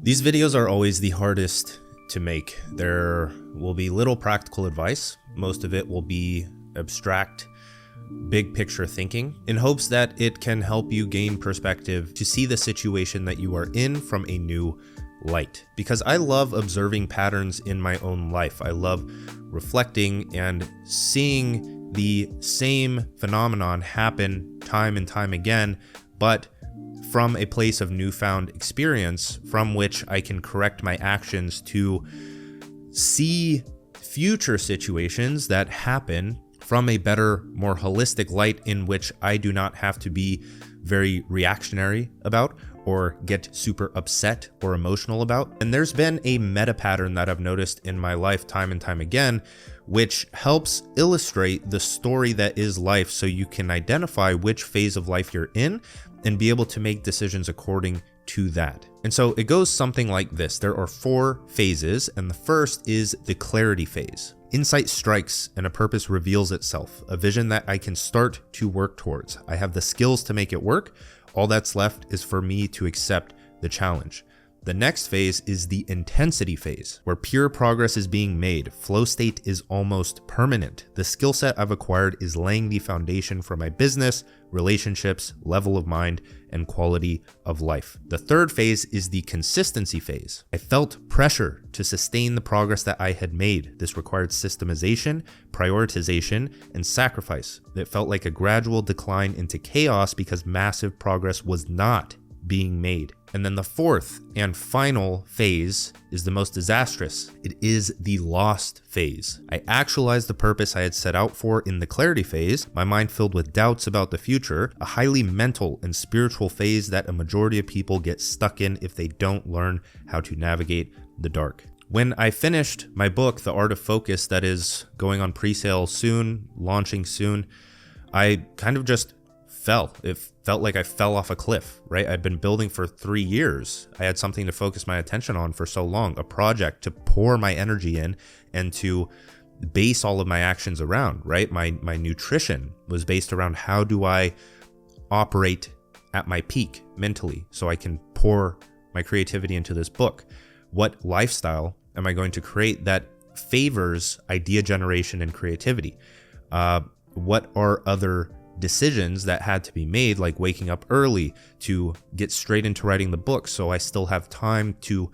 These videos are always the hardest to make. There will be little practical advice. Most of it will be abstract, big picture thinking in hopes that it can help you gain perspective to see the situation that you are in from a new light. Because I love observing patterns in my own life. I love reflecting and seeing the same phenomenon happen time and time again, but from a place of newfound experience from which I can correct my actions to see future situations that happen from a better, more holistic light in which I do not have to be very reactionary about or get super upset or emotional about. And there's been a meta pattern that I've noticed in my life time and time again, which helps illustrate the story that is life so you can identify which phase of life you're in and be able to make decisions according to that. And so it goes something like this. There are 4 phases, and the first is the clarity phase. Insight strikes and a purpose reveals itself, a vision that I can start to work towards. I have the skills to make it work. All that's left is for me to accept the challenge. The next phase is the intensity phase, where pure progress is being made. Flow state is almost permanent. The skill set I've acquired is laying the foundation for my business, relationships, level of mind, and quality of life. The third phase is the consistency phase. I felt pressure to sustain the progress that I had made. This required systemization, prioritization, and sacrifice. It felt like a gradual decline into chaos because massive progress was not being made. And then the fourth and final phase is the most disastrous. It is the lost phase. I actualized the purpose I had set out for in the clarity phase, my mind filled with doubts about the future, a highly mental and spiritual phase that a majority of people get stuck in if they don't learn how to navigate the dark. When I finished my book, The Art of Focus, that is going on pre-sale soon, launching soon, I kind of just fell. It felt like I fell off a cliff, right? I'd been building for 3 years. I had something to focus my attention on for so long, a project to pour my energy in and to base all of my actions around, right? My nutrition was based around how do I operate at my peak mentally so I can pour my creativity into this book. What lifestyle am I going to create that favors idea generation and creativity? What are other decisions that had to be made, like waking up early to get straight into writing the book so I still have time to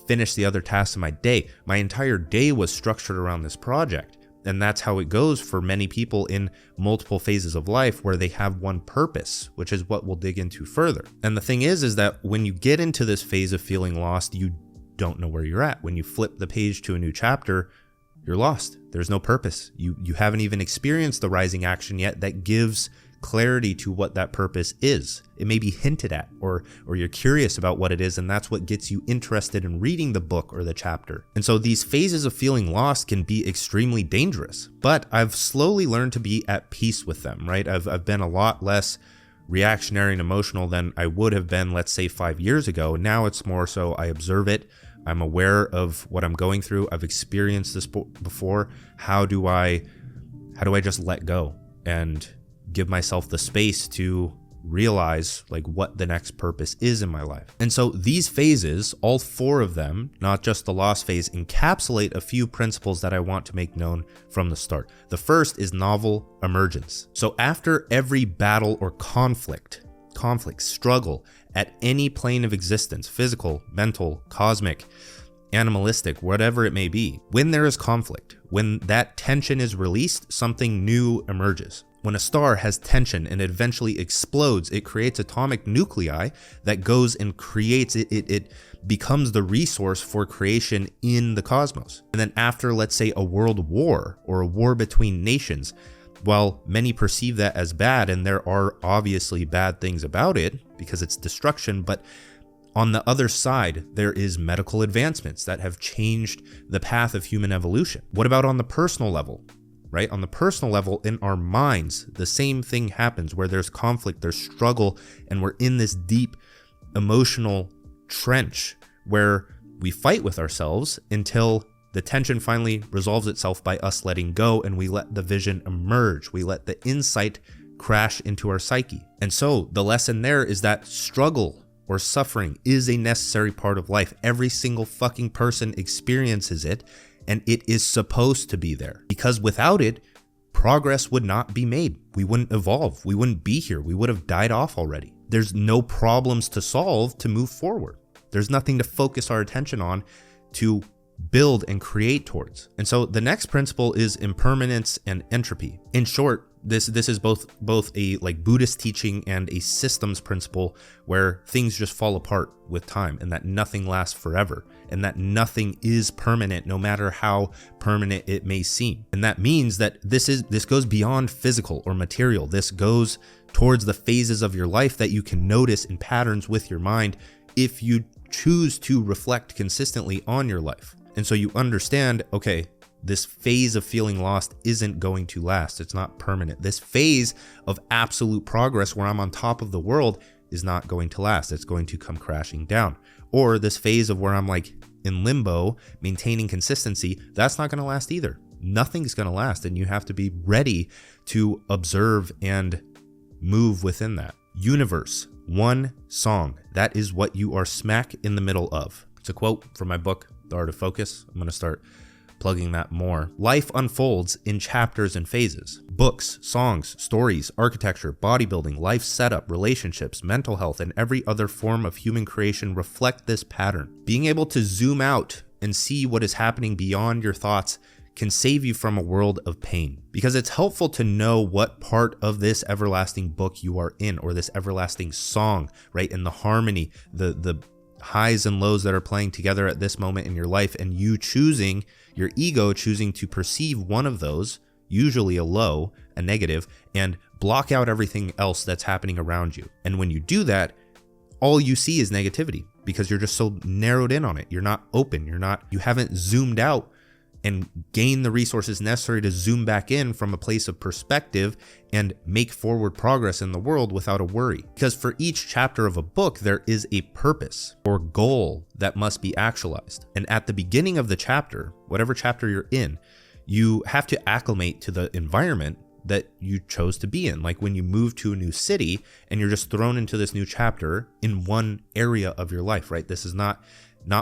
finish the other tasks of my day. My entire day was structured around this project. And that's how it goes for many people in multiple phases of life where they have one purpose, which is what we'll dig into further. And the thing is that when you get into this phase of feeling lost, you don't know where you're at. When you flip the page to a new chapter, you're lost. There's no purpose. You haven't even experienced the rising action yet that gives clarity to what that purpose is. It may be hinted at, or you're curious about what it is, and that's what gets you interested in reading the book or the chapter. And so these phases of feeling lost can be extremely dangerous, but I've slowly learned to be at peace with them, right? I've been a lot less reactionary and emotional than I would have been, let's say 5 years ago. Now it's more so I observe it. I'm aware of what I'm going through. I've experienced this before. How do I just let go and give myself the space to realize like what the next purpose is in my life? And so these phases, all 4 of them, not just the lost phase, encapsulate a few principles that I want to make known from the start. The first is novel emergence. So after every battle or conflict, struggle at any plane of existence, physical, mental, cosmic, animalistic, whatever it may be, when there is conflict, when that tension is released, something new emerges. When a star has tension and it eventually explodes, it creates atomic nuclei that goes and creates it becomes the resource for creation in the cosmos. And then after, let's say, a world war or a war between nations, while many perceive that as bad, and there are obviously bad things about it because it's destruction, but on the other side, there is medical advancements that have changed the path of human evolution. What about on the personal level, right? On the personal level, in our minds, the same thing happens where there's conflict, there's struggle, and we're in this deep emotional trench where we fight with ourselves until the tension finally resolves itself by us letting go, and we let the vision emerge. We let the insight crash into our psyche. And so the lesson there is that struggle or suffering is a necessary part of life. Every single fucking person experiences it, and it is supposed to be there. Because without it, progress would not be made. We wouldn't evolve. We wouldn't be here. We would have died off already. There's no problems to solve to move forward. There's nothing to focus our attention on to build and create towards. And so the next principle is impermanence and entropy. In short, this is both a like Buddhist teaching and a systems principle where things just fall apart with time, and that nothing lasts forever, and that nothing is permanent no matter how permanent it may seem. And that means that this goes beyond physical or material. This goes towards the phases of your life that you can notice in patterns with your mind if you choose to reflect consistently on your life. And so you understand, okay, this phase of feeling lost isn't going to last. It's not permanent. This phase of absolute progress where I'm on top of the world is not going to last. It's going to come crashing down. Or this phase of where I'm like in limbo, maintaining consistency, that's not going to last either. Nothing's going to last, and you have to be ready to observe and move within that. Universe, one song. That is what you are smack in the middle of. It's a quote from my book, The Art of Focus. I'm going to start plugging that more. Life unfolds in chapters and phases. Books, songs, stories, architecture, bodybuilding, life setup, relationships, mental health, and every other form of human creation reflect this pattern. Being able to zoom out and see what is happening beyond your thoughts can save you from a world of pain, because it's helpful to know what part of this everlasting book you are in, or this everlasting song, right? And the harmony, the highs and lows that are playing together at this moment in your life, and you choosing, your ego choosing to perceive one of those, usually a low, a negative, and block out everything else that's happening around you. And when you do that, all you see is negativity, because you're just so narrowed in on it. You're not open. You haven't zoomed out and gain the resources necessary to zoom back in from a place of perspective and make forward progress in the world without a worry. Because for each chapter of a book, there is a purpose or goal that must be actualized. And at the beginning of the chapter, whatever chapter you're in, you have to acclimate to the environment that you chose to be in. Like when you move to a new city and you're just thrown into this new chapter in one area of your life, right? This is not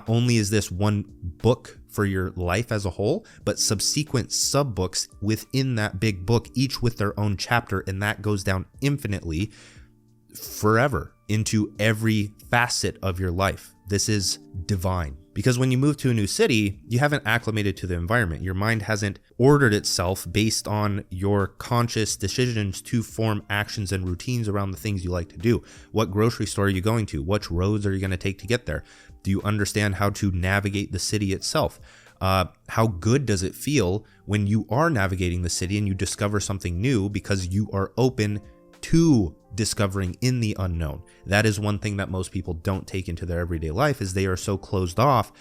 only is this one book for your life as a whole, but subsequent sub-books within that big book, each with their own chapter, and that goes down infinitely forever into every facet of your life. This is divine. Because when you move to a new city, you haven't acclimated to the environment. Your mind hasn't ordered itself based on your conscious decisions to form actions and routines around the things you like to do. What grocery store are you going to? Which roads are you going to take to get there? Do you understand how to navigate the city itself? How good does it feel when you are navigating the city and you discover something new because you are open to discovering in the unknown? That is one thing that most people don't take into their everyday life, is they are so closed off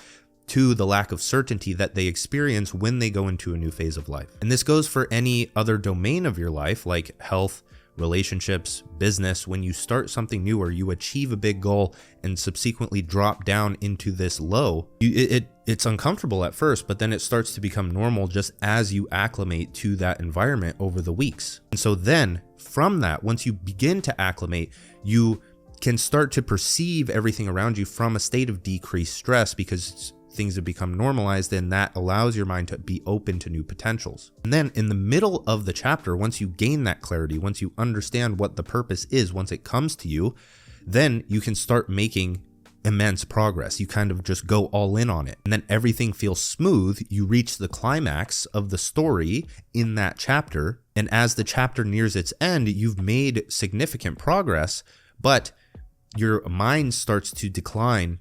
to the lack of certainty that they experience when they go into a new phase of life. And this goes for any other domain of your life, like health, relationships, business. When you start something new or you achieve a big goal and subsequently drop down into this low, it's uncomfortable at first, but then it starts to become normal just as you acclimate to that environment over the weeks. And so then from that, once you begin to acclimate, you can start to perceive everything around you from a state of decreased stress, because things have become normalized, and that allows your mind to be open to new potentials. And then in the middle of the chapter, once you gain that clarity, once you understand what the purpose is, once it comes to you, then you can start making immense progress. You kind of just go all in on it, and then everything feels smooth. You reach the climax of the story in that chapter, and as the chapter nears its end, you've made significant progress, but your mind starts to decline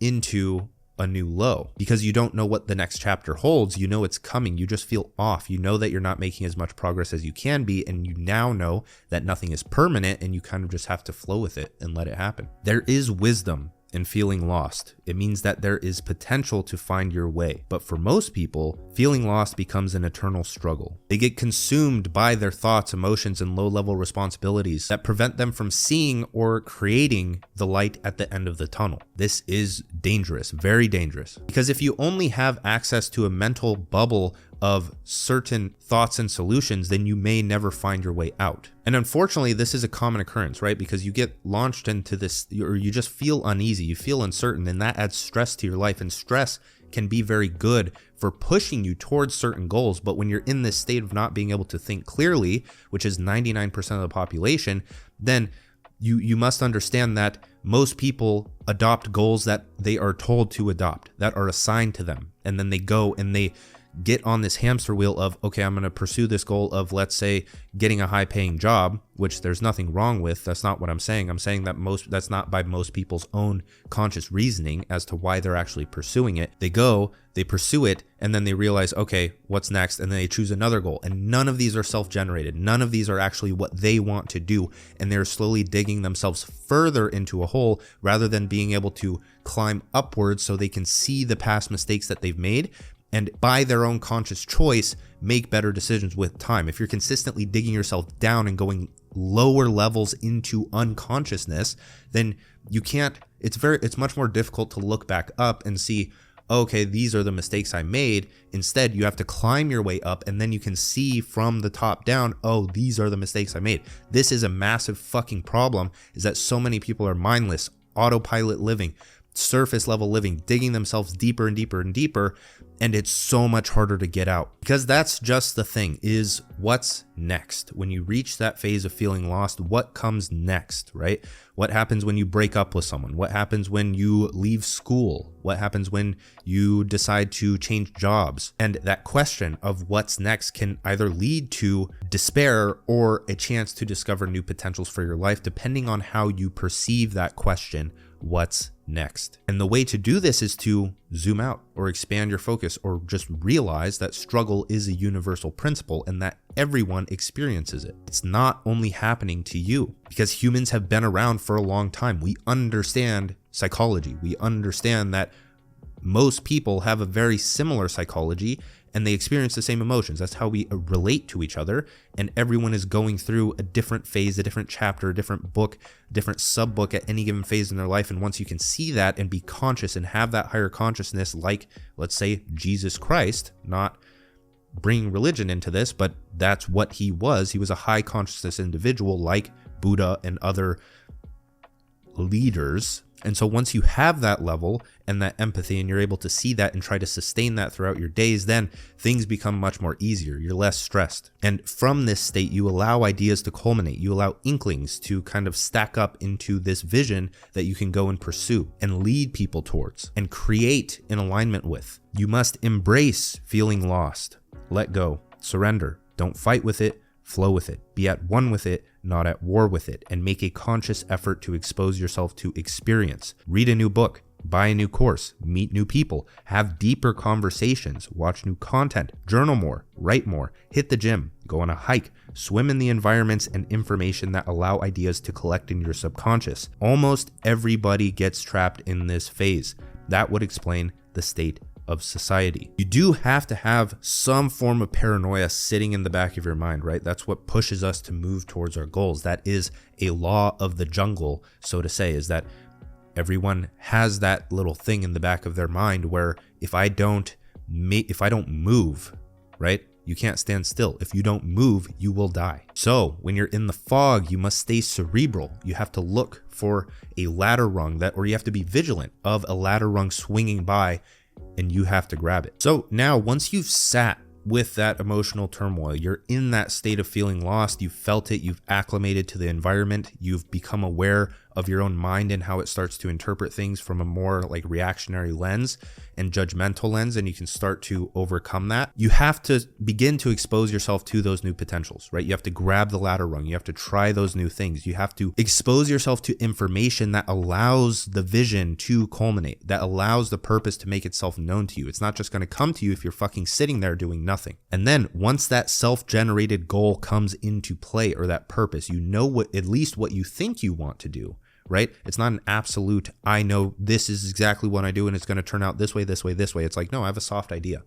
into a new low, because you don't know what the next chapter holds. You know it's coming. You just feel off. You know that you're not making as much progress as you can be, and you now know that nothing is permanent, and you kind of just have to flow with it and let it happen. There is wisdom in feeling lost. It means that there is potential to find your way. But for most people, feeling lost becomes an eternal struggle. They get consumed by their thoughts, emotions, and low-level responsibilities that prevent them from seeing or creating the light at the end of the tunnel. This is dangerous, very dangerous. Because if you only have access to a mental bubble of certain thoughts and solutions, then you may never find your way out. And unfortunately, this is a common occurrence, right? Because you get launched into this, or you just feel uneasy, you feel uncertain, and that adds stress to your life. And stress can be very good for pushing you towards certain goals. But when you're in this state of not being able to think clearly, which is 99% of the population, then you must understand that most people adopt goals that they are told to adopt, that are assigned to them. And then they go and they get on this hamster wheel of, okay, I'm going to pursue this goal of, let's say, getting a high paying job, which there's nothing wrong with. That's not what I'm saying. I'm saying that that's not by most people's own conscious reasoning as to why they're actually pursuing it. They go, they pursue it, and then they realize, okay, what's next? And then they choose another goal. And none of these are self-generated. None of these are actually what they want to do. And they're slowly digging themselves further into a hole rather than being able to climb upwards so they can see the past mistakes that they've made and by their own conscious choice, make better decisions with time. If you're consistently digging yourself down and going lower levels into unconsciousness, then you can't, it's much more difficult to look back up and see, okay, these are the mistakes I made. Instead, you have to climb your way up, and then you can see from the top down, oh, these are the mistakes I made. This is a massive fucking problem, is that so many people are mindless, autopilot living, surface level living, digging themselves deeper and deeper and deeper, and it's so much harder to get out. Because that's just the thing, is what's next? When you reach that phase of feeling lost, what comes next, right? What happens when you break up with someone? What happens when you leave school? What happens when you decide to change jobs? And that question of what's next can either lead to despair or a chance to discover new potentials for your life, depending on how you perceive that question, what's next? And the way to do this is to zoom out or expand your focus, or just realize that struggle is a universal principle and that everyone experiences it. It's not only happening to you, because humans have been around for a long time. We understand psychology. We understand that most people have a very similar psychology and they experience the same emotions. That's how we relate to each other. And everyone is going through a different phase, a different chapter, a different book, different sub-book at any given phase in their life. And once you can see that and be conscious and have that higher consciousness, like, let's say, Jesus Christ, not bringing religion into this, but that's what he was. He was a high consciousness individual like Buddha and other leaders. And so once you have that level and that empathy and you're able to see that and try to sustain that throughout your days, then things become much more easier. You're less stressed. And from this state, you allow ideas to culminate. You allow inklings to kind of stack up into this vision that you can go and pursue and lead people towards and create in alignment with. You must embrace feeling lost. Let go. Surrender. Don't fight with it. Flow with it. Be at one with it, not at war with it, and make a conscious effort to expose yourself to experience. Read a new book, buy a new course, meet new people, have deeper conversations, watch new content, journal more, write more, hit the gym, go on a hike, swim in the environments and information that allow ideas to collect in your subconscious. Almost everybody gets trapped in this phase. That would explain the state of society. You do have to have some form of paranoia sitting in the back of your mind, right? That's what pushes us to move towards our goals. That is a law of the jungle, so to say, is that everyone has that little thing in the back of their mind where if I don't move, right? You can't stand still. If you don't move, you will die. So when you're in the fog, you must stay cerebral. You have to look for a ladder rung or you have to be vigilant of a ladder rung swinging by, and you have to grab it. So now once you've sat with that emotional turmoil, you're in that state of feeling lost, you've felt it, you've acclimated to the environment, you've become aware of your own mind and how it starts to interpret things from a more like reactionary lens and judgmental lens, and you can start to overcome that. You have to begin to expose yourself to those new potentials, right? You have to grab the ladder rung. You have to try those new things. You have to expose yourself to information that allows the vision to culminate, that allows the purpose to make itself known to you. It's not just going to come to you if you're fucking sitting there doing nothing. And then once that self-generated goal comes into play, or that purpose, you know at least what you think you want to do. Right? It's not an absolute, I know this is exactly what I do and it's going to turn out this way, this way, this way. It's like, no, I have a soft idea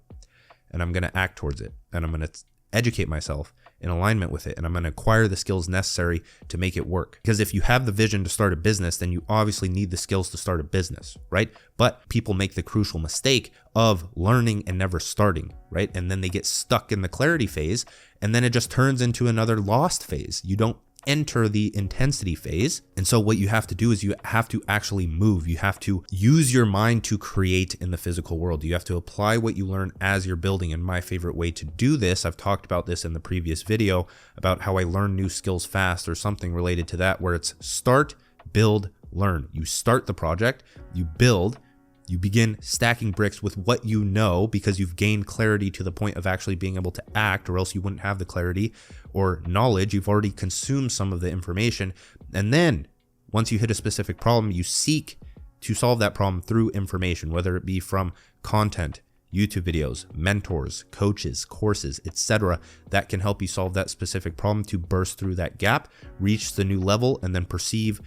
and I'm going to act towards it and I'm going to educate myself in alignment with it, and I'm going to acquire the skills necessary to make it work. Because if you have the vision to start a business, then you obviously need the skills to start a business, right? But people make the crucial mistake of learning and never starting, right? And then they get stuck in the clarity phase, and then it just turns into another lost phase. You don't enter the intensity phase. And so what you have to do is you have to actually move. You have to use your mind to create in the physical world. You have to apply what you learn as you're building. And my favorite way to do this, I've talked about this in the previous video about how I learn new skills fast, or something related to that, where it's start, build, learn. You start the project, you build, you begin stacking bricks with what you know, because you've gained clarity to the point of actually being able to act, or else you wouldn't have the clarity or knowledge. You've already consumed some of the information. And then once you hit a specific problem, you seek to solve that problem through information, whether it be from content, YouTube videos, mentors, coaches, courses, etc., that can help you solve that specific problem to burst through that gap, reach the new level, and then perceive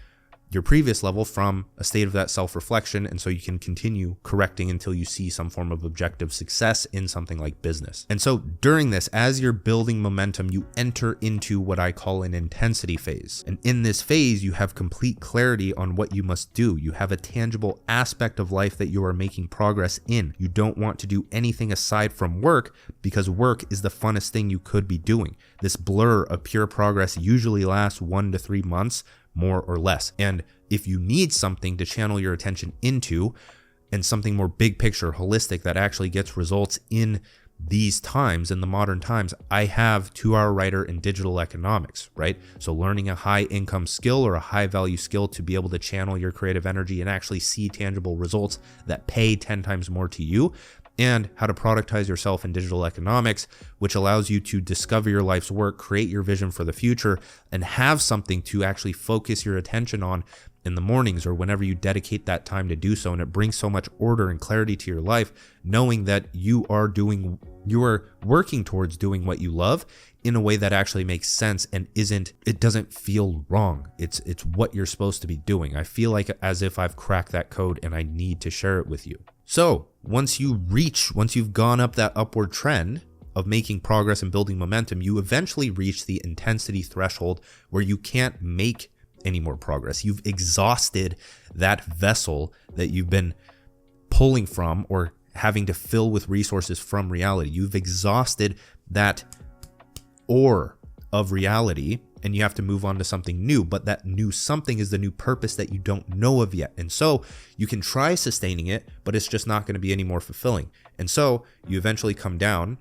your previous level from a state of that self-reflection. And so you can continue correcting until you see some form of objective success in something like business. And so during this, as you're building momentum, you enter into what I call an intensity phase. And in this phase, you have complete clarity on what you must do. You have a tangible aspect of life that you are making progress in. You don't want to do anything aside from work, because work is the funnest thing you could be doing. This blur of pure progress usually lasts 1 to 3 months, more or less. And if you need something to channel your attention into, and something more big picture, holistic, that actually gets results in these times, in the modern times, I have 2-Hour Writer in digital economics, right? So learning a high income skill or a high value skill to be able to channel your creative energy and actually see tangible results that pay 10 times more to you, and how to productize yourself in digital economics, which allows you to discover your life's work, create your vision for the future, and have something to actually focus your attention on in the mornings or whenever you dedicate that time to do so. And it brings so much order and clarity to your life, knowing that you are working towards doing what you love in a way that actually makes sense and it doesn't feel wrong. It's what you're supposed to be doing. I feel like as if I've cracked that code and I need to share it with you. So once you've gone up that upward trend of making progress and building momentum, you eventually reach the intensity threshold where you can't make any more progress. You've exhausted that vessel that you've been pulling from or having to fill with resources from reality. You've exhausted that ore of reality, and you have to move on to something new. But that new something is the new purpose that you don't know of yet. And so you can try sustaining it, but it's just not going to be any more fulfilling. And so you eventually come down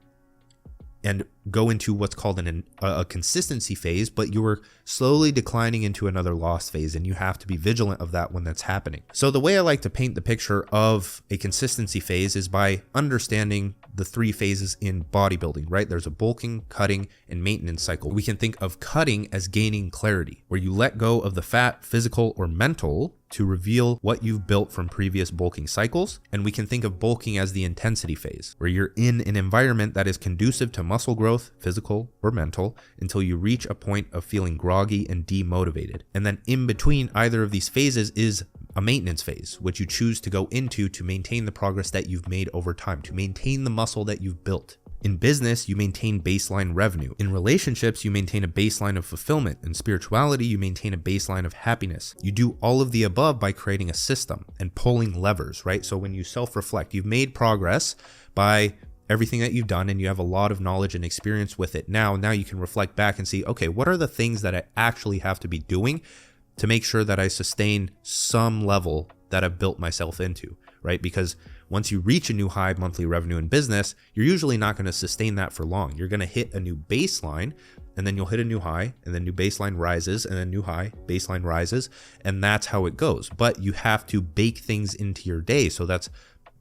and go into what's called a consistency phase, but you are slowly declining into another lost phase, and you have to be vigilant of that when that's happening. So the way I like to paint the picture of a consistency phase is by understanding the 3 phases in bodybuilding, right? There's a bulking, cutting, and maintenance cycle. We can think of cutting as gaining clarity, where you let go of the fat, physical or mental, to reveal what you've built from previous bulking cycles. And we can think of bulking as the intensity phase, where you're in an environment that is conducive to muscle growth, physical or mental, until you reach a point of feeling groggy and demotivated. And then in between either of these phases is a maintenance phase, which you choose to go into to maintain the progress that you've made over time, to maintain the muscle that you've built. In business, you maintain baseline revenue. In relationships, you maintain a baseline of fulfillment. In spirituality, you maintain a baseline of happiness. You do all of the above by creating a system and pulling levers, right? So when you self-reflect, you've made progress by everything that you've done, and you have a lot of knowledge and experience with it. Now you can reflect back and see, okay, what are the things that I actually have to be doing to make sure that I sustain some level that I've built myself into, right? Because once you reach a new high monthly revenue in business, you're usually not going to sustain that for long. You're going to hit a new baseline, and then you'll hit a new high, and then new baseline rises, and then new high, baseline rises, and that's how it goes. But you have to bake things into your day. So that's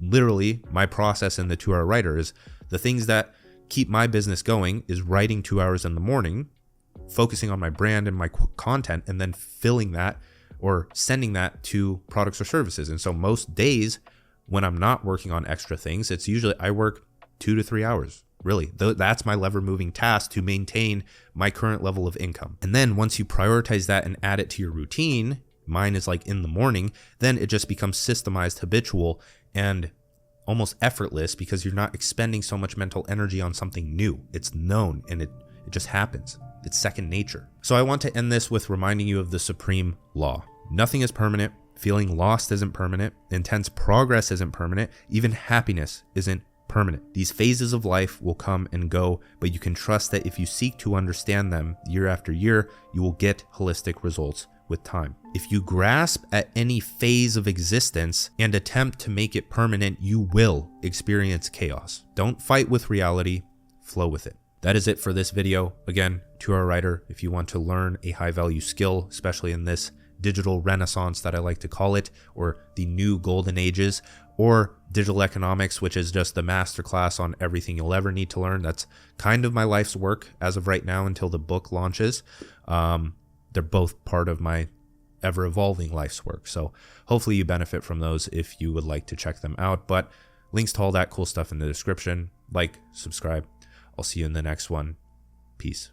literally my process in the 2-Hour Writer. Is the things that keep my business going is writing 2 hours in the morning, focusing on my brand and my content, and then filling that or sending that to products or services. And so most days when I'm not working on extra things, it's usually I work 2 to 3 hours. Really, that's my lever moving task to maintain my current level of income. And then once you prioritize that and add it to your routine, mine is like in the morning, then it just becomes systemized, habitual, and almost effortless, because you're not expending so much mental energy on something new. It's known, and It just happens. It's second nature. So I want to end this with reminding you of the supreme law. Nothing is permanent. Feeling lost isn't permanent. Intense progress isn't permanent. Even happiness isn't permanent. These phases of life will come and go, but you can trust that if you seek to understand them year after year, you will get holistic results with time. If you grasp at any phase of existence and attempt to make it permanent, you will experience chaos. Don't fight with reality, flow with it. That is it for this video. Again, to our writer, if you want to learn a high value skill, especially in this digital renaissance that I like to call it, or the new golden ages, or digital economics, which is just the masterclass on everything you'll ever need to learn. That's kind of my life's work as of right now until the book launches. They're both part of my ever-evolving life's work. So hopefully you benefit from those if you would like to check them out. But links to all that cool stuff in the description. Like, subscribe. I'll see you in the next one. Peace.